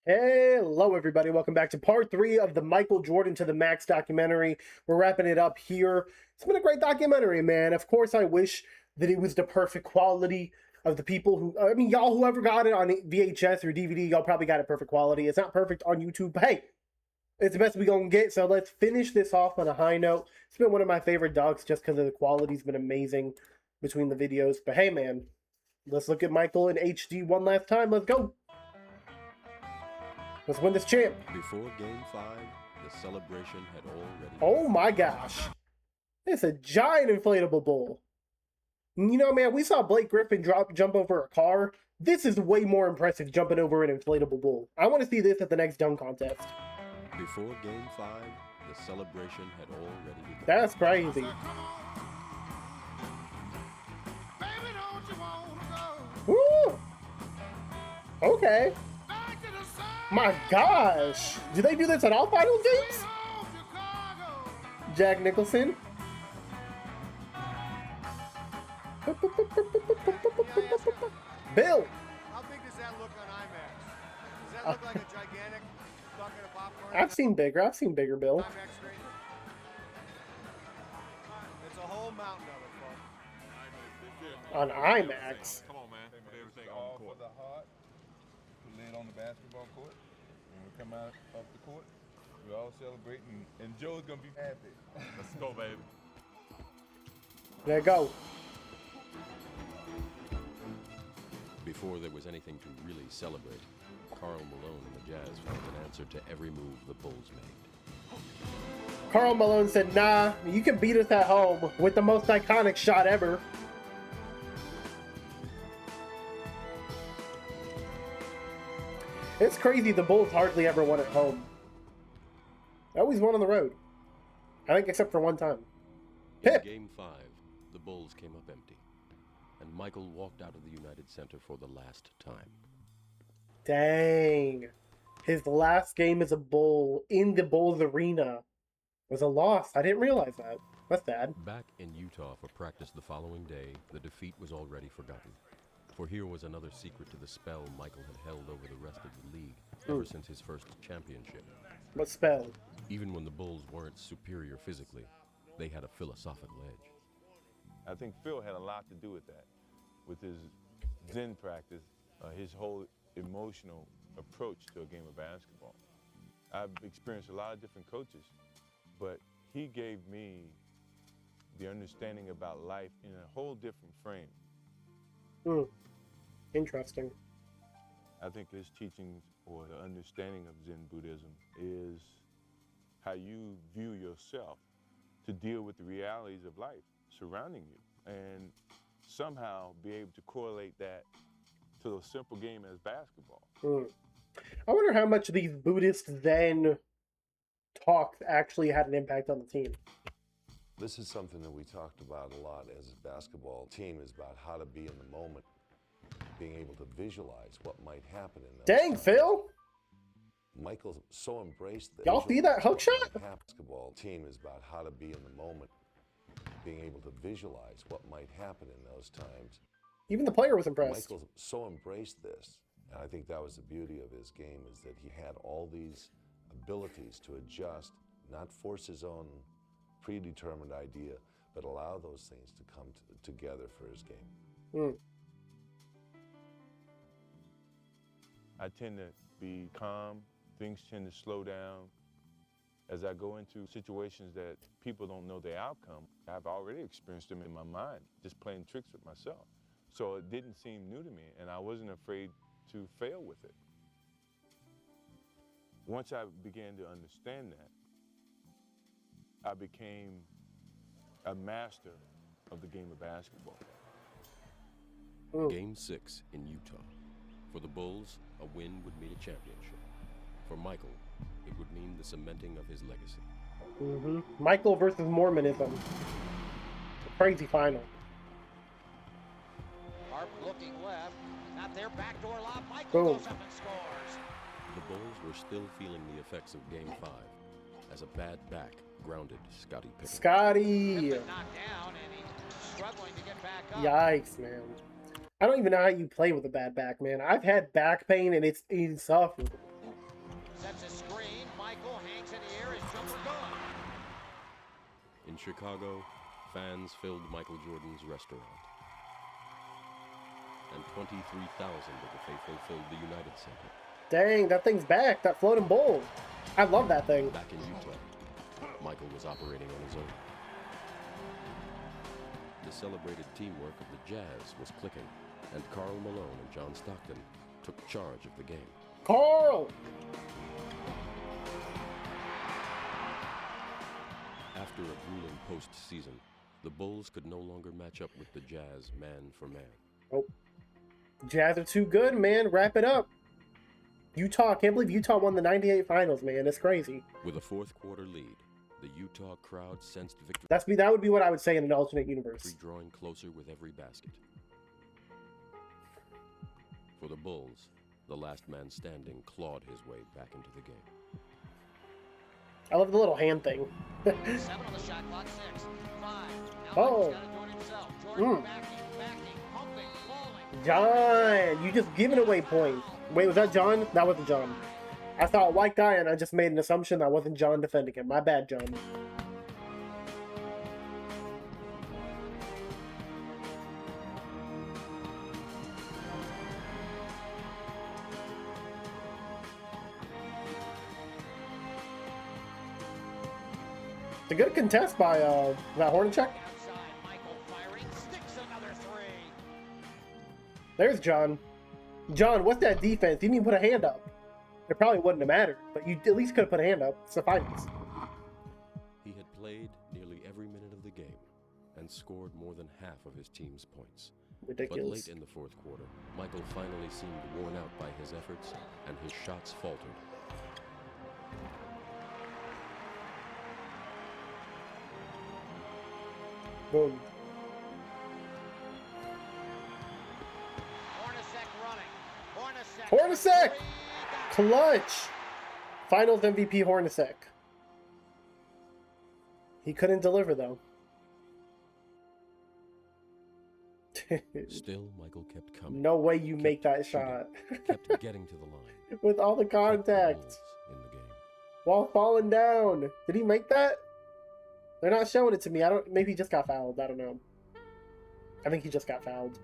Hello, everybody. Welcome back to part 3 of the Michael Jordan to the Max documentary. We're wrapping it up here. It's been a great documentary, man. Of course, I wish that it was the perfect quality of the people who, y'all, whoever got it on VHS or DVD, y'all probably got it perfect quality. It's not perfect on YouTube, but hey, it's the best we gonna get. So let's finish this off on a high note. It's been one of my favorite docs just because of the quality's been amazing between the videos. But hey, man, let's look at Michael in HD one last time. Let's go. Let's win this champ. Before Game 5, the celebration had already... Oh my gosh. It's a giant inflatable bull. You know, man, we saw Blake Griffin jump over a car. This is way more impressive jumping over an inflatable bull. I want to see this at the next dunk contest. Before Game 5, the celebration had already begun. That's crazy. Woo! Okay. My gosh! Do they do this at all finals games? Jack Nicholson. Bill. How big does that look on IMAX? Does that look like a gigantic bucket of popcorn? I've seen bigger, Bill. IMAX screen? It's a whole mountain of it, folks. On IMAX. Come on, man. Put everything on the court. For the heart, we lay it on the basketball court. When we come out of the court, we all celebrating, and Joe's gonna be happy. Let's go, baby. There you go. Before there was anything to really celebrate, Karl Malone and the Jazz found an answer to every move the Bulls made. Karl Malone said, nah, you can beat us at home with the most iconic shot ever. It's crazy the Bulls hardly ever won at home. They always won on the road. I think except for one time. In Pip. Game 5, the Bulls came up empty, and Michael walked out of the United Center for the last time. Dang. His last game as a Bull in the Bulls arena was a loss. I didn't realize that. That's sad. Back in Utah for practice the following day, the defeat was already forgotten. For here was another secret to the spell Michael had held over the rest of the league ever since his first championship. What spell? Even when the Bulls weren't superior physically, they had a philosophical edge. I think Phil had a lot to do with that, with his Zen practice, his whole emotional approach to a game of basketball. I've experienced a lot of different coaches, but he gave me the understanding about life in a whole different frame. Interesting. I think his teachings or the understanding of Zen Buddhism is how you view yourself to deal with the realities of life surrounding you and somehow be able to correlate that to a simple game as basketball. I wonder how much these Buddhist Zen talks actually had an impact on the team. This is something that we talked about a lot as a basketball team, is about how to be in the moment, being able to visualize what might happen in those Dang, times. Phil! Michael so embraced the Y'all see that hook shot? basketball team is about how to be in the moment, being able to visualize what might happen in those times. Even the player was impressed. Michael so embraced this, and I think that was the beauty of his game, is that he had all these abilities to adjust, not force his own predetermined idea, but allow those things to come together for his game. I tend to be calm, things tend to slow down. As I go into situations that people don't know the outcome, I've already experienced them in my mind, just playing tricks with myself. So it didn't seem new to me, and I wasn't afraid to fail with it. Once I began to understand that, I became a master of the game of basketball. Game 6 in Utah. For the Bulls, a win would mean a championship. For Michael, it would mean the cementing of his legacy. Michael versus Mormonism. It's a crazy final. Harp looking left, not their backdoor lob. Michael Boom. goes up and scores. The Bulls were still feeling the effects of Game 5 as a bad back grounded Scottie Pippen. Scotty! Pippen knocked down and he's struggling to get back up. Yikes, man. I don't even know how you play with a bad back, man. I've had back pain and it's insufferable. Sets a screen. Michael hangs in the air. His jumper gone. In Chicago, fans filled Michael Jordan's restaurant. And 23,000 of the faithful filled the United Center. Dang, that thing's back. That floating bowl. I love that thing. Back in Utah, Michael was operating on his own. The celebrated teamwork of the Jazz was clicking, and Karl Malone and John Stockton took charge of the game. Carl! After a grueling postseason, the Bulls could no longer match up with the Jazz man for man. Oh. Jazz are too good, man. Wrap it up. Utah, I can't believe Utah won the 98 finals, man. It's crazy. With a fourth quarter lead, the Utah crowd sensed victory. That would be what I would say in an alternate universe. Drawing closer with every basket. For the Bulls, the last man standing clawed his way back into the game. I love the little hand thing. 7 on the shot clock, 6, 5. Now Oh. Michael's got to do it himself. Jordan backing, pumping, falling. John, you just giving away points. Wait, was that John? That wasn't John. I saw a white guy and I just made an assumption that wasn't John defending him. My bad, John. It's a good contest by that Hornacek. Outside, Michael firing, sticks another 3. There's John. John, what's that defense? You didn't even put a hand up. It probably wouldn't have mattered, but you at least could have put a hand up. It's the finals. He had played nearly every minute of the game and scored more than half of his team's points. Ridiculous. But late in the fourth quarter, Michael finally seemed worn out by his efforts and his shots faltered. Boom. Hornacek running. Hornacek! Three, got it. Clutch! Finals MVP Hornacek. He couldn't deliver, though. Still, Michael kept coming. No way you kept make that shooting, shot. kept getting to the line. With all the kept the contact. Bulls in the game. While falling down. Did he make that? They're not showing it to me. Maybe he just got fouled. I don't know. I think he just got fouled.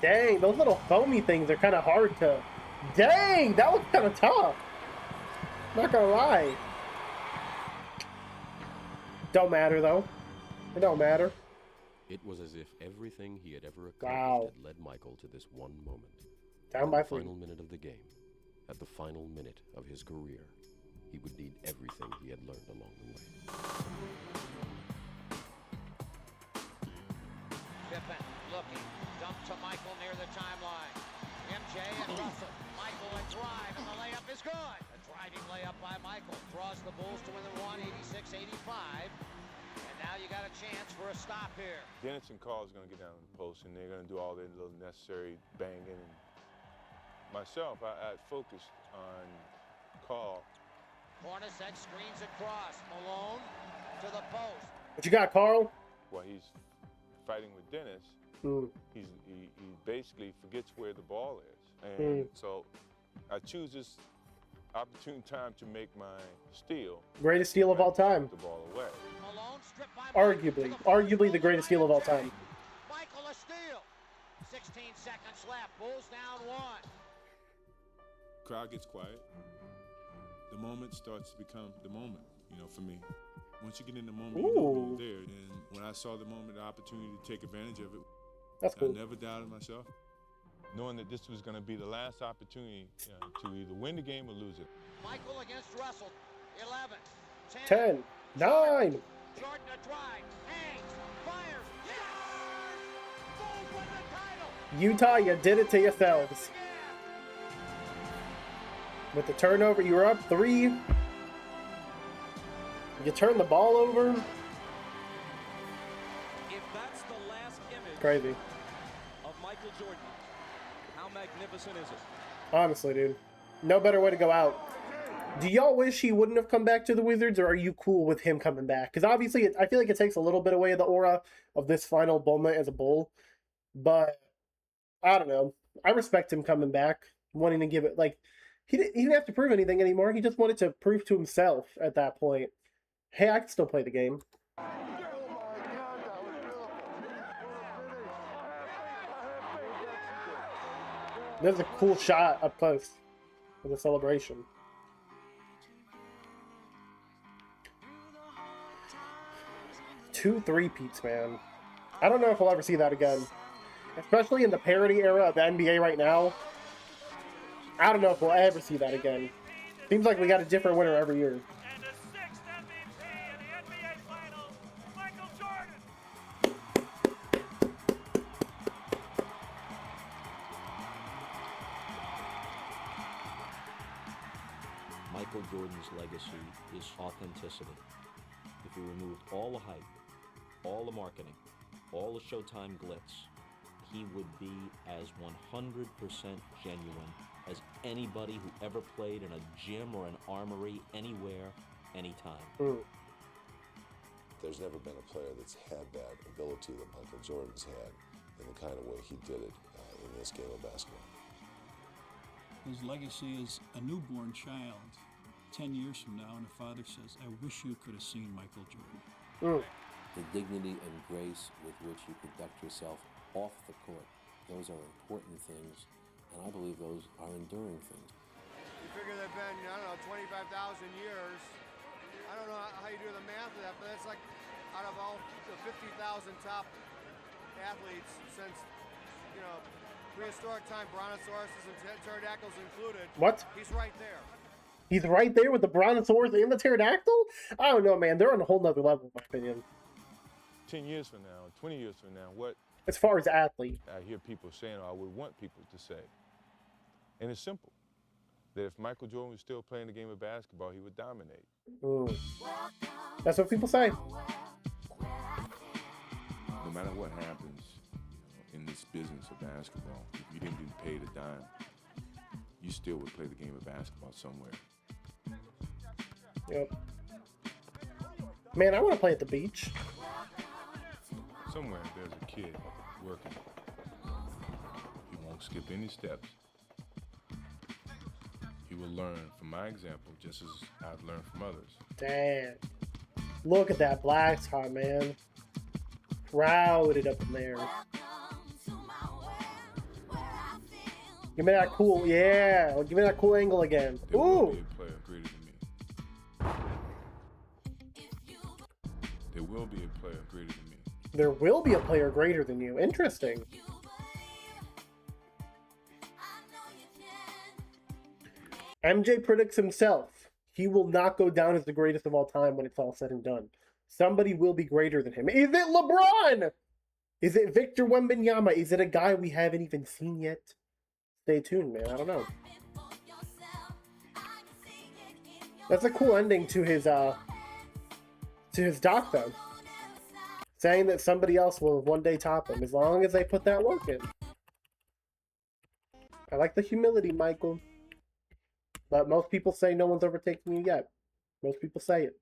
Dang, those little foamy things are kind of hard to... Dang, that was kind of tough. Not gonna lie. Don't matter, though. It don't matter. It was as if everything he had ever accomplished Wow. had led Michael to this one moment. Down At by the 3. final minute of the game, at the final minute of his career, he would need everything he had learned along the way. Pippen looking, dump to Michael near the timeline. MJ and Russell. Michael a drive, and the layup is good. A driving layup by Michael draws the Bulls to win the 186-85. And now you got a chance for a stop here. Dennis and Carl's going to get down in the post, and they're going to do all their little necessary banging. And myself, I focused on Carl. Hornacek screens across. Malone to the post. What you got, Carl? While he's fighting with Dennis, Mm. he basically forgets where the ball is. And so I choose this opportune time to make my steal. Greatest steal of all time. The ball away. Malone stripped by Arguably. Arguably the greatest steal of all time. Michael a steal. 16 seconds left. Bulls down 1. Crowd gets quiet. The moment starts to become the moment, for me. Once you get in the moment, you know when you're there. And when I saw the moment, the opportunity to take advantage of it, That's cool. I never doubted myself. Knowing that this was going to be the last opportunity to either win the game or lose it. Michael against Russell. 11. 10. 9. Jordan a drive. Hangs. Fires. Yes! Bulls win the title. Utah, you did it to yourselves. Again. With the turnover, you were up 3. You turn the ball over. If that's the last image Crazy. of Michael Jordan, how magnificent is it? Honestly, dude. No better way to go out. Do y'all wish he wouldn't have come back to the Wizards, or are you cool with him coming back? Because obviously, I feel like it takes a little bit away of the aura of this final moment as a Bull. But I don't know. I respect him coming back, wanting to give it like he didn't have to prove anything anymore. He just wanted to prove to himself at that point, hey, I can still play the game. There's a cool shot up close of the celebration. Two three-peats, man. I don't know if we'll ever see that again. Especially in the parity era of the NBA right now. I don't know if we'll ever see that again. Seems like we got a different winner every year. And the sixth MVP in the NBA Finals, Michael Jordan. Michael Jordan's legacy is authenticity. If you removed all the hype, all the marketing, all the Showtime glitz, he would be as 100% genuine as anybody who ever played in a gym or an armory anywhere, anytime. There's never been a player that's had that ability that Michael Jordan's had in the kind of way he did it in this game of basketball. His legacy is a newborn child. 10 years from now, and the father says, I wish you could have seen Michael Jordan. The dignity and grace with which you conduct yourself off the court, those are important things, and I believe those are enduring things. You figure they've been, I don't know, 25,000 years. I don't know how you do the math of that, but that's like out of all the 50,000 top athletes since, you know, prehistoric time, brontosauruses and pterodactyls included. What? He's right there. He's right there with the brontosaurus and the pterodactyl? I don't know, man. They're on a whole nother level, in my opinion. 10 years from now, 20 years from now, what as far as athlete, I hear people saying, or I would want people to say, and it's simple, that if Michael Jordan was still playing the game of basketball, he would dominate. That's what people say. No matter what happens, in this business of basketball, if you didn't get paid a dime, you still would play the game of basketball somewhere. Yep. Man, I want to play at the beach. Somewhere there's a kid working. He won't skip any steps. He will learn from my example just as I've learned from others. Damn. Look at that black tie, man. Crowded up in there. Give me that cool, yeah. Give me that cool angle again. There will Ooh. be a player greater than me. There will be a player greater than me. There will be a player greater than you. Interesting. MJ predicts himself. He will not go down as the greatest of all time when it's all said and done. Somebody will be greater than him. Is it LeBron? Is it Victor Wembanyama? Is it a guy we haven't even seen yet? Stay tuned, man. I don't know. That's a cool ending to his doc, though. Saying that somebody else will one day top him, as long as they put that work in. I like the humility, Michael. But most people say no one's overtaking you yet. Most people say it.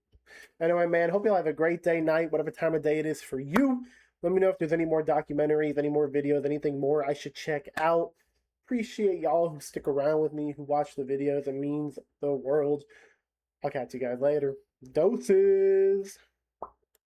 Anyway, man, hope y'all have a great day, night, whatever time of day it is for you. Let me know if there's any more documentaries, any more videos, anything more I should check out. Appreciate y'all who stick around with me, who watch the videos. It means the world. I'll catch you guys later. Doses!